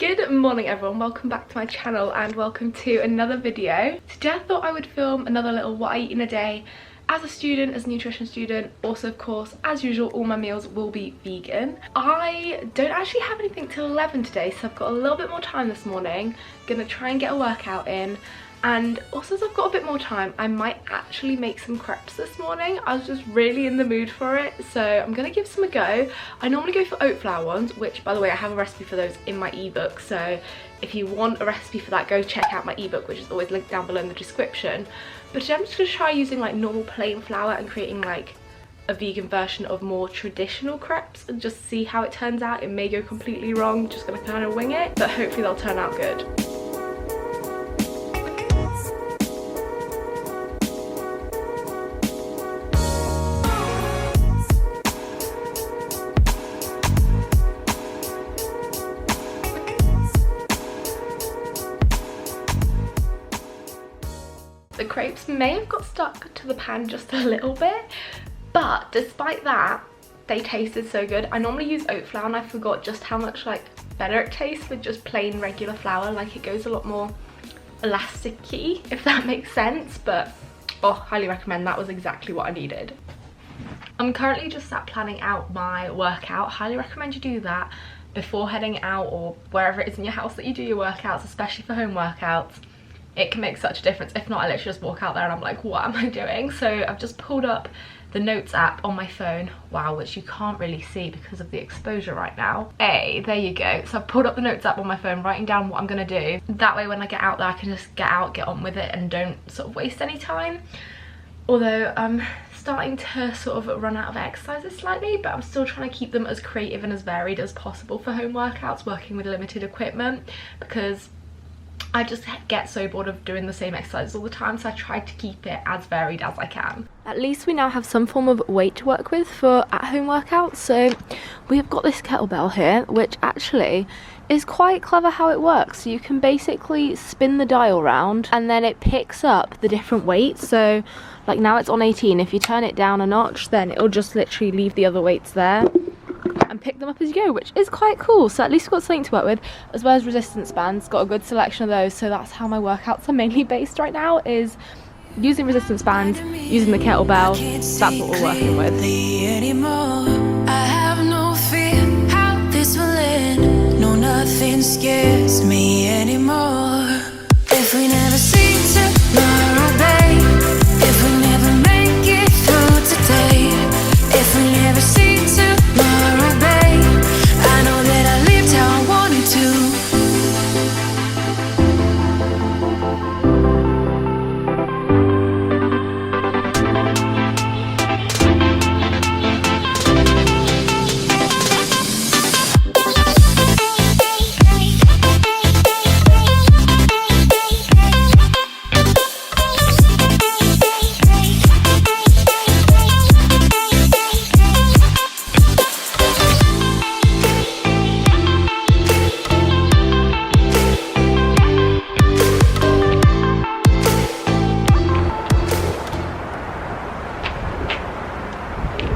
Good morning everyone, welcome back to my channel and welcome to another video. Today I thought I would film another little what I eat in a day as a student, as a nutrition student. Also, of course, as usual, all my meals will be vegan. I don't actually have anything till 11 today, so I've got a little bit more time this morning. Gonna try and get a workout in. And also, as I've got a bit more time, I might actually make some crepes this morning. I was just really in the mood for it, so I'm gonna give some a go. I normally go for oat flour ones, which, by the way, I have a recipe for those in my ebook, so if you want a recipe for that, go check out my ebook, which is always linked down below in the description. But today I'm just gonna try using like normal plain flour and creating like a vegan version of more traditional crepes and just see how it turns out. It may go completely wrong, just gonna kind of wing it, but hopefully they'll turn out good. The crepes may have got stuck to the pan just a little bit, but despite that, they tasted so good. I normally use oat flour and I forgot just how much like better it tastes with just plain regular flour. Like, it goes a lot more elasticy, if that makes sense, but oh, highly recommend. That was exactly what I needed. I'm currently just sat planning out my workout. Highly recommend you do that before heading out or wherever it is in your house that you do your workouts, especially for home workouts. It can make such a difference. If not, I literally just walk out there and I'm like, what am I doing? So I've just pulled up the notes app on my phone. Wow, which you can't really see because of the exposure right now. There you go. So I've pulled up the notes app on my phone, writing down what I'm gonna do. That way when I get out there, I can just get out, get on with it, and don't sort of waste any time. Although I'm starting to sort of run out of exercises slightly, but I'm still trying to keep them as creative and as varied as possible for home workouts, working with limited equipment, because I just get so bored of doing the same exercises all the time, so I try to keep it as varied as I can. At least we now have some form of weight to work with for at-home workouts. So we have got this kettlebell here, which actually is quite clever how it works. So you can basically spin the dial round and then it picks up the different weights. So like now it's on 18. If you turn it down a notch, then it'll just literally leave the other weights there and pick them up as you go, which is quite cool. So at least we've got something to work with, as well as resistance bands. Got a good selection of those, so that's how my workouts are mainly based right now, is using resistance bands, using the kettlebell. That's what we're working with. I have no fear how this will end. No, nothing scares me anymore. If we never see tomorrow, babe, if we never make it through today, if we never see tomorrow, babe, I know that I lived how I wanted to.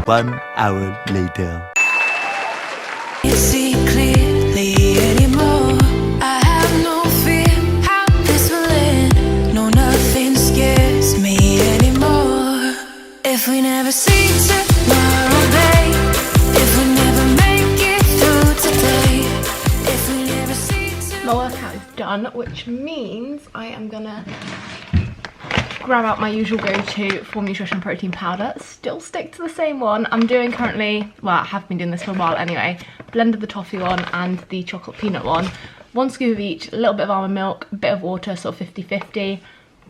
One hour later. Can't see clearly anymore. I have no fear how this will end. No, nothing scares me anymore. If we never see tomorrow, babe, if we never make it through today, if we never see tomorrow. My workout is done, which means I am gonna grab out my usual go-to Form Nutrition protein powder. Still stick to the same one. I'm doing currently, well, I have been doing this for a while anyway, blended the toffee one and the chocolate peanut one. 1 scoop of each, a little bit of almond milk, a bit of water, sort of 50-50.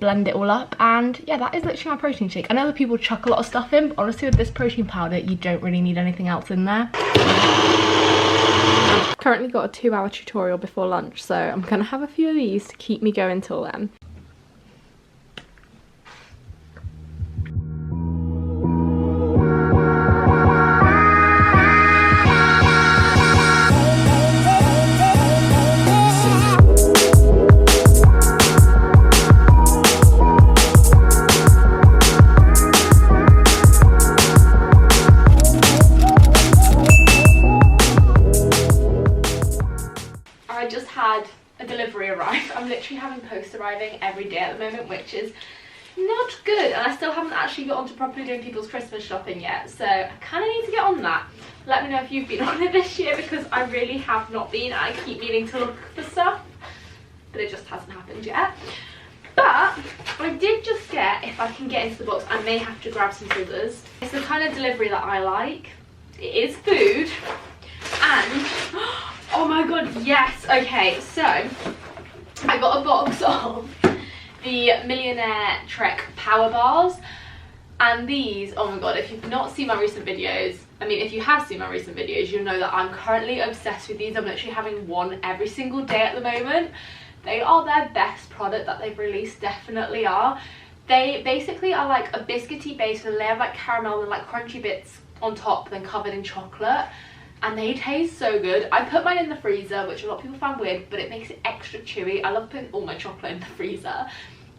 Blend it all up, and yeah, that is literally my protein shake. I know that people chuck a lot of stuff in, but honestly with this protein powder, you don't really need anything else in there. Currently got a 2-hour tutorial before lunch, so I'm gonna have a few of these to keep me going till then. had a delivery arrive. I'm literally having post arriving every day at the moment, which is not good, and I still haven't actually got on to properly doing people's Christmas shopping yet, so I kind of need to get on that. Let me know if you've been on it this year, because I really have not been. I keep meaning to look for stuff, but it just hasn't happened yet. But I did just get, if I can get into the box, I may have to grab some scissors. It's the kind of delivery that I like. It is food, and oh my god, yes. Okay, so I got a box of the Millionaire Trek power bars, and these, oh my god, if you've not seen my recent videos, I mean if you have seen my recent videos, you'll know that I'm currently obsessed with these. I'm literally having one every single day at the moment. They are their best product that they've released, definitely are. They basically are like a biscuity base with a layer of like caramel and like crunchy bits on top, then covered in chocolate, and they taste so good. I put mine in the freezer, which a lot of people find weird, but it makes it extra chewy. I love putting all my chocolate in the freezer.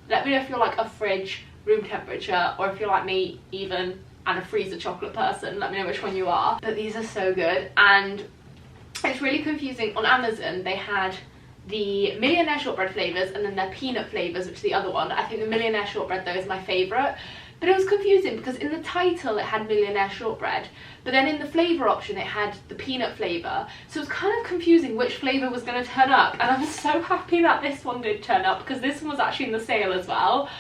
Let me know if you're like a fridge, room temperature, or if you're like me, even, and a freezer chocolate person. Let me know which one you are. But these are so good, and it's really confusing. On Amazon, they had the Millionaire Shortbread flavours and then their peanut flavours, which is the other one. I think the Millionaire Shortbread, though, is my favourite. But it was confusing because in the title it had Millionaire Shortbread, but then in the flavour option it had the peanut flavour. So it was kind of confusing which flavour was going to turn up, and I'm so happy that this one did turn up because this one was actually in the sale as well.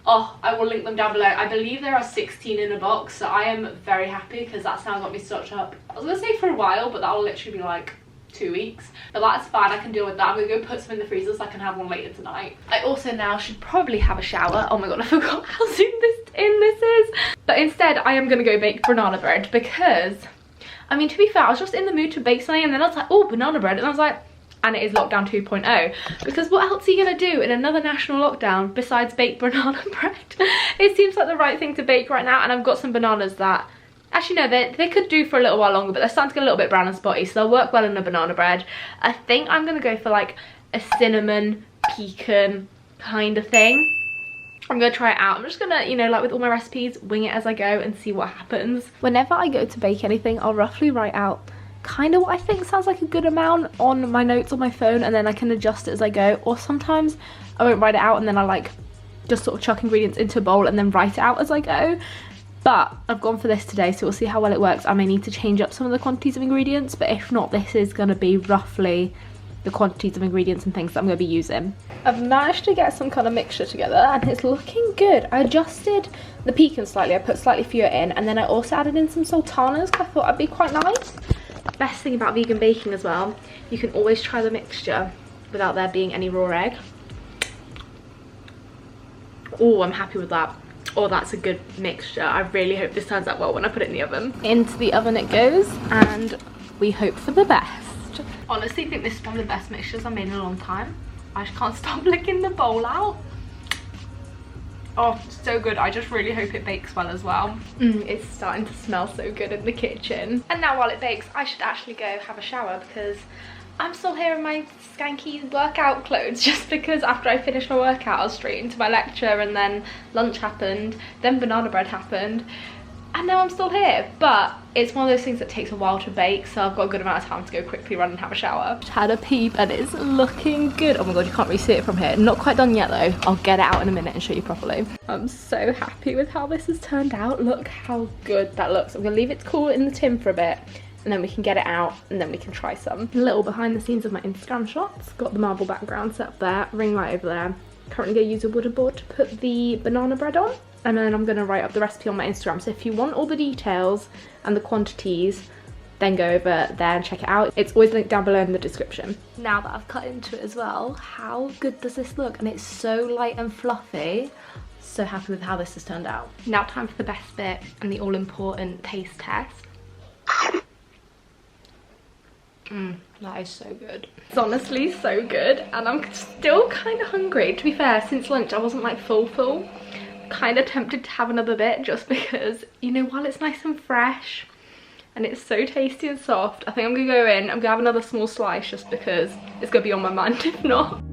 Oh, I will link them down below. I believe there are 16 in a box, so I am very happy because that's now got me stocked up. I was going to say for a while, but that will literally be like 2 weeks, but that's fine. I can deal with that. I'm gonna go put some in the freezer so I can have one later tonight. I also now should probably have a shower. Oh my god, I forgot how soon this is. But instead I am gonna go bake banana bread because, I mean, to be fair, I was just in the mood to bake something, and then I was like, oh, banana bread, and I was like, and it is lockdown 2.0, because what else are you gonna do in another national lockdown besides bake banana bread? It seems like the right thing to bake right now, and I've got some bananas that, actually no, they could do for a little while longer, but they're starting to get a little bit brown and spotty, so they'll work well in a banana bread. I think I'm gonna go for like a cinnamon pecan kind of thing. I'm gonna try it out. I'm just gonna, you know, like with all my recipes, wing it as I go and see what happens. Whenever I go to bake anything, I'll roughly write out kind of what I think sounds like a good amount on my notes on my phone, and then I can adjust it as I go. Or sometimes I won't write it out, and then I like just sort of chuck ingredients into a bowl and then write it out as I go. But I've gone for this today, so we'll see how well it works. I may need to change up some of the quantities of ingredients, but if not, this is going to be roughly the quantities of ingredients and things that I'm going to be using. I've managed to get some kind of mixture together, and it's looking good. I adjusted the pecan slightly. I put slightly fewer in, and then I also added in some sultanas because I thought that'd be quite nice. Best thing about vegan baking as well, you can always try the mixture without there being any raw egg. Oh, I'm happy with that. Oh, that's a good mixture. I really hope this turns out well when I put it in the oven. Into the oven it goes, and we hope for the best. Honestly, I think this is one of the best mixtures I've made in a long time. I just can't stop licking the bowl out. Oh, so good. I just really hope it bakes well as well. It's starting to smell so good in the kitchen. And now while it bakes, I should actually go have a shower because I'm still here in my skanky workout clothes, just because after I finished my workout I was straight into my lecture, and then lunch happened, then banana bread happened, and now I'm still here. But it's one of those things that takes a while to bake, so I've got a good amount of time to go quickly run and have a shower. Just had a peep and it's looking good. Oh my god, you can't really see it from here. Not quite done yet though. I'll get it out in a minute and show you properly. I'm so happy with how this has turned out. Look how good that looks. I'm gonna leave it to cool in the tin for a bit, and then we can get it out and then we can try some. A little behind the scenes of my Instagram shots. Got the marble background set up there, ring light over there. Currently gonna use a wooden board to put the banana bread on, and then I'm gonna write up the recipe on my Instagram. So if you want all the details and the quantities, then go over there and check it out. It's always linked down below in the description. Now that I've cut into it as well, how good does this look? And it's so light and fluffy. So happy with how this has turned out. Now time for the best bit and the all-important taste test. That is so good. It's honestly so good, and I'm still kind of hungry. To be fair, since lunch I wasn't like full. Kind of tempted to have another bit just because, you know, while it's nice and fresh and it's so tasty and soft, I think I'm gonna go in, I'm gonna have another small slice just because it's gonna be on my mind if not.